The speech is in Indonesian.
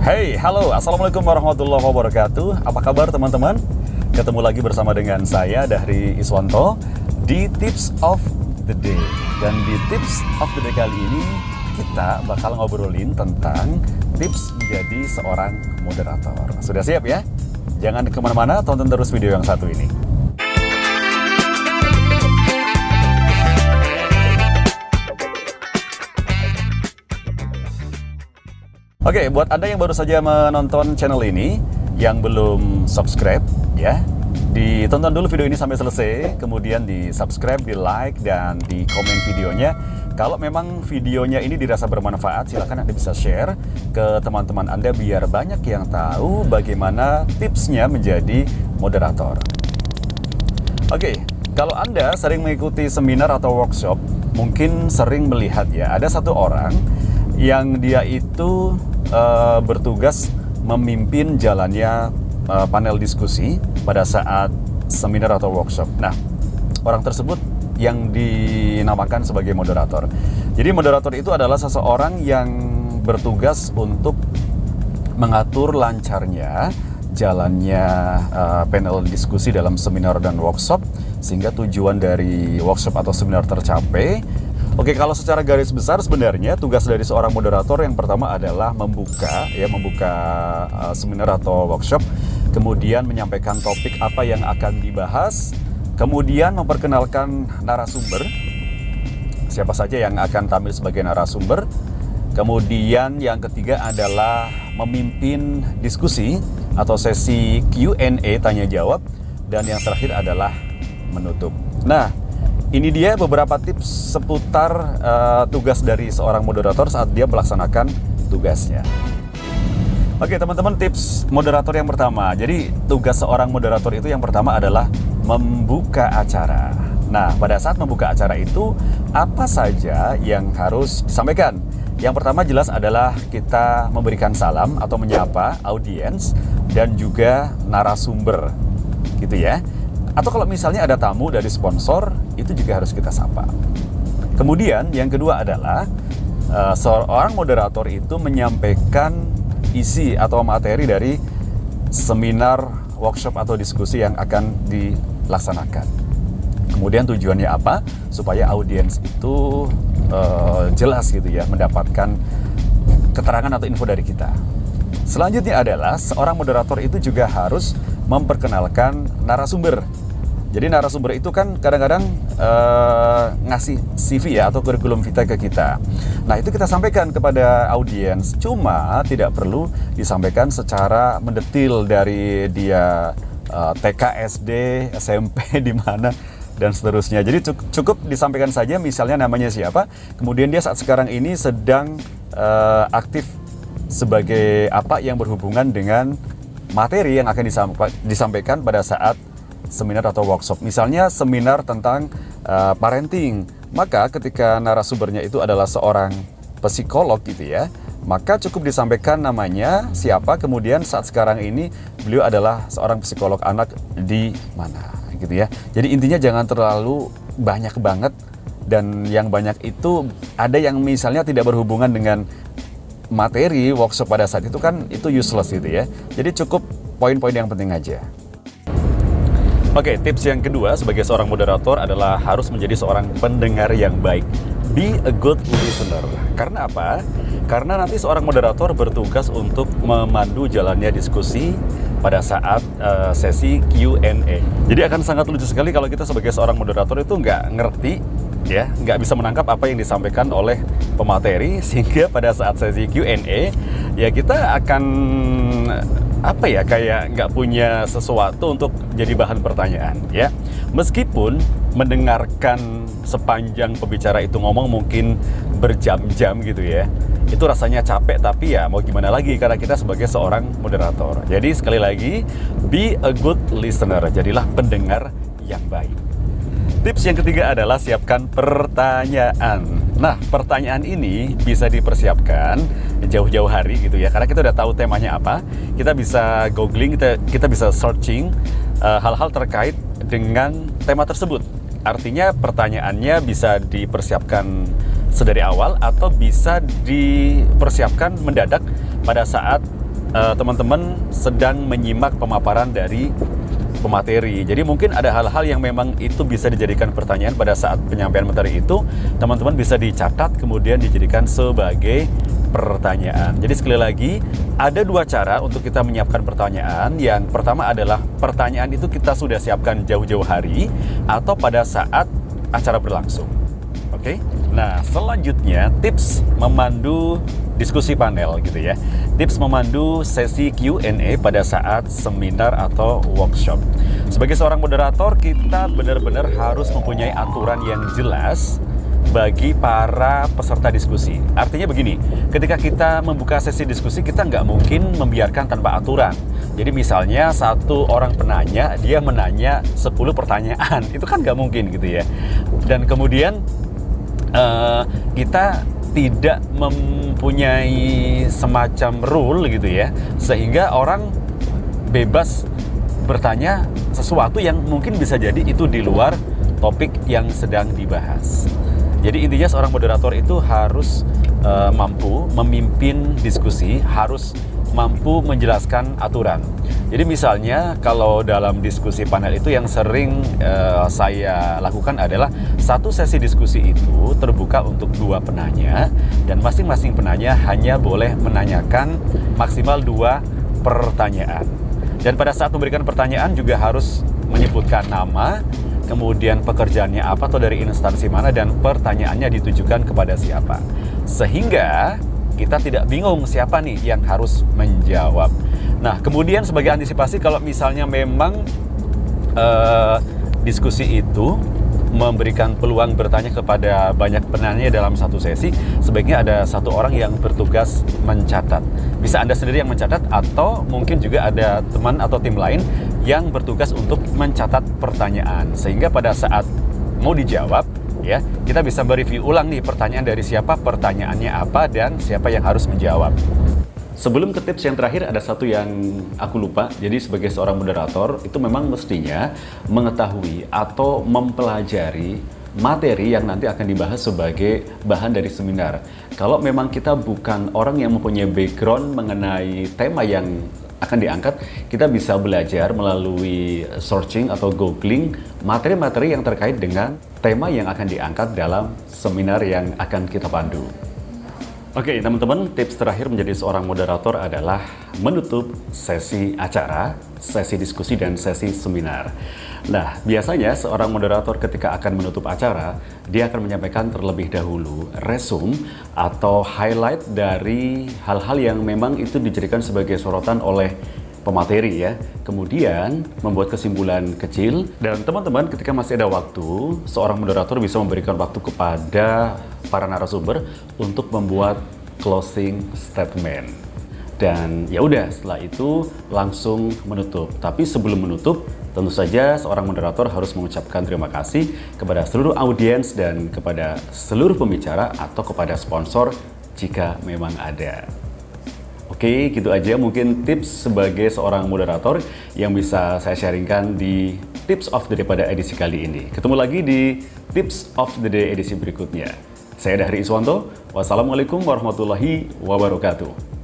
Hey, halo, Assalamualaikum warahmatullahi wabarakatuh. Apa kabar teman-teman? Ketemu lagi bersama dengan saya, Dahri Iswanto, di Tips of the Day. Dan di Tips of the Day kali ini, kita bakal ngobrolin tentang tips menjadi seorang moderator. Sudah siap ya? Jangan kemana-mana, tonton terus video yang satu ini. Oke, buat Anda yang baru saja menonton channel ini, yang belum subscribe, ya, ditonton dulu video ini sampai selesai, kemudian di subscribe, di like, dan di komen videonya. Kalau memang videonya ini dirasa bermanfaat, silakan Anda bisa share ke teman-teman Anda biar banyak yang tahu bagaimana tipsnya menjadi moderator. Oke, kalau Anda sering mengikuti seminar atau workshop, mungkin sering melihat ya, ada satu orang yang dia itu bertugas memimpin jalannya panel diskusi pada saat seminar atau workshop. Nah, orang tersebut yang dinamakan sebagai moderator. Jadi moderator itu adalah seseorang yang bertugas untuk mengatur lancarnya jalannya panel diskusi dalam seminar dan workshop, sehingga tujuan dari workshop atau seminar tercapai. Oke, kalau secara garis besar sebenarnya tugas dari seorang moderator yang pertama adalah membuka seminar atau workshop, kemudian menyampaikan topik apa yang akan dibahas, kemudian memperkenalkan narasumber, siapa saja yang akan tampil sebagai narasumber, kemudian yang ketiga adalah memimpin diskusi atau sesi Q&A tanya jawab, dan yang terakhir adalah menutup. Nah, ini dia beberapa tips seputar tugas dari seorang moderator saat dia melaksanakan tugasnya. Oke teman-teman, tips moderator yang pertama. Jadi tugas seorang moderator itu yang pertama adalah membuka acara. Nah, pada saat membuka acara itu, apa saja yang harus disampaikan? Yang pertama jelas adalah kita memberikan salam atau menyapa audiens dan juga narasumber, gitu ya. Atau kalau misalnya ada tamu dari sponsor, itu juga harus kita sapa. Kemudian yang kedua adalah seorang moderator itu menyampaikan isi atau materi dari seminar, workshop atau diskusi yang akan dilaksanakan. Kemudian tujuannya apa? Supaya audiens itu jelas gitu ya, mendapatkan keterangan atau info dari kita. Selanjutnya adalah seorang moderator itu juga harus memperkenalkan narasumber. Jadi narasumber itu kan kadang-kadang ngasih CV ya atau kurikulum vitae ke kita. Nah, itu kita sampaikan kepada audiens. Cuma tidak perlu disampaikan secara mendetil dari dia TK, SD, SMP di mana dan seterusnya. Jadi cukup disampaikan saja misalnya namanya siapa, kemudian dia saat sekarang ini sedang aktif sebagai apa yang berhubungan dengan materi yang akan disampaikan pada saat seminar atau workshop. Misalnya seminar tentang parenting, maka ketika narasumbernya itu adalah seorang psikolog gitu ya, maka cukup disampaikan namanya siapa, kemudian saat sekarang ini beliau adalah seorang psikolog anak di mana gitu ya. Jadi intinya jangan terlalu banyak banget, dan yang banyak itu ada yang misalnya tidak berhubungan dengan materi workshop pada saat itu, kan itu useless gitu ya. Jadi cukup poin-poin yang penting aja. Oke, tips yang kedua sebagai seorang moderator adalah harus menjadi seorang pendengar yang baik. Be a good listener. Karena apa? Karena nanti seorang moderator bertugas untuk memandu jalannya diskusi pada saat sesi Q&A. Jadi akan sangat lucu sekali kalau kita sebagai seorang moderator itu nggak ngerti, ya, nggak bisa menangkap apa yang disampaikan oleh pemateri, sehingga pada saat sesi Q&A ya kita akan kayak nggak punya sesuatu untuk jadi bahan pertanyaan ya. Meskipun mendengarkan sepanjang pembicara itu ngomong mungkin berjam-jam gitu ya, itu rasanya capek, tapi ya mau gimana lagi karena kita sebagai seorang moderator. Jadi sekali lagi, be a good listener, jadilah pendengar yang baik. Tips yang ketiga adalah siapkan pertanyaan. Nah, pertanyaan ini bisa dipersiapkan jauh-jauh hari gitu ya, karena kita udah tahu temanya apa. Kita bisa googling, kita bisa searching hal-hal terkait dengan tema tersebut. Artinya pertanyaannya bisa dipersiapkan sedari awal atau bisa dipersiapkan mendadak pada saat teman-teman sedang menyimak pemaparan dari pemateri. Jadi mungkin ada hal-hal yang memang itu bisa dijadikan pertanyaan pada saat penyampaian materi itu, teman-teman bisa dicatat kemudian dijadikan sebagai pertanyaan. Jadi sekali lagi, ada dua cara untuk kita menyiapkan pertanyaan. Yang pertama adalah pertanyaan itu kita sudah siapkan jauh-jauh hari atau pada saat acara berlangsung. Oke? Nah, selanjutnya tips memandu diskusi panel gitu ya. Tips memandu sesi Q&A pada saat seminar atau workshop. Sebagai seorang moderator, kita benar-benar harus mempunyai aturan yang jelas bagi para peserta diskusi. Artinya begini, ketika kita membuka sesi diskusi, kita nggak mungkin membiarkan tanpa aturan. Jadi misalnya satu orang penanya, dia menanya 10 pertanyaan. Itu kan nggak mungkin gitu ya. Dan kemudian kita tidak mempunyai semacam rule gitu ya, sehingga orang bebas bertanya sesuatu yang mungkin bisa jadi itu di luar topik yang sedang dibahas. Jadi intinya seorang moderator itu harus mampu memimpin diskusi, harus mampu menjelaskan aturan. Jadi misalnya kalau dalam diskusi panel itu yang sering saya lakukan adalah satu sesi diskusi itu terbuka untuk 2 penanya dan masing-masing penanya hanya boleh menanyakan maksimal 2 pertanyaan. Dan pada saat memberikan pertanyaan juga harus menyebutkan nama, kemudian pekerjaannya apa atau dari instansi mana dan pertanyaannya ditujukan kepada siapa. Sehingga kita tidak bingung siapa nih yang harus menjawab. Nah, kemudian sebagai antisipasi kalau misalnya memang diskusi itu memberikan peluang bertanya kepada banyak penanya dalam satu sesi, sebaiknya ada satu orang yang bertugas mencatat. Bisa Anda sendiri yang mencatat atau mungkin juga ada teman atau tim lain yang bertugas untuk mencatat pertanyaan. Sehingga pada saat mau dijawab, ya, kita bisa mereview ulang nih pertanyaan dari siapa, pertanyaannya apa, dan siapa yang harus menjawab. Sebelum ke tips yang terakhir, ada satu yang aku lupa. Jadi sebagai seorang moderator, itu memang mestinya mengetahui atau mempelajari materi yang nanti akan dibahas sebagai bahan dari seminar. Kalau memang kita bukan orang yang mempunyai background mengenai tema yang akan diangkat, kita bisa belajar melalui searching atau googling materi-materi yang terkait dengan tema yang akan diangkat dalam seminar yang akan kita pandu. Oke, teman-teman, tips terakhir menjadi seorang moderator adalah menutup sesi acara, sesi diskusi, dan sesi seminar. Nah, biasanya seorang moderator ketika akan menutup acara, dia akan menyampaikan terlebih dahulu resume atau highlight dari hal-hal yang memang itu dijadikan sebagai sorotan oleh pemateri ya. Kemudian membuat kesimpulan kecil, dan teman-teman ketika masih ada waktu, seorang moderator bisa memberikan waktu kepada para narasumber untuk membuat closing statement. Dan ya udah, setelah itu langsung menutup. Tapi sebelum menutup, tentu saja seorang moderator harus mengucapkan terima kasih kepada seluruh audiens dan kepada seluruh pembicara atau kepada sponsor jika memang ada. Oke, gitu aja mungkin tips sebagai seorang moderator yang bisa saya sharingkan di Tips of the Day pada edisi kali ini. Ketemu lagi di Tips of the Day edisi berikutnya. Saya Dahri Iswanto, wassalamualaikum warahmatullahi wabarakatuh.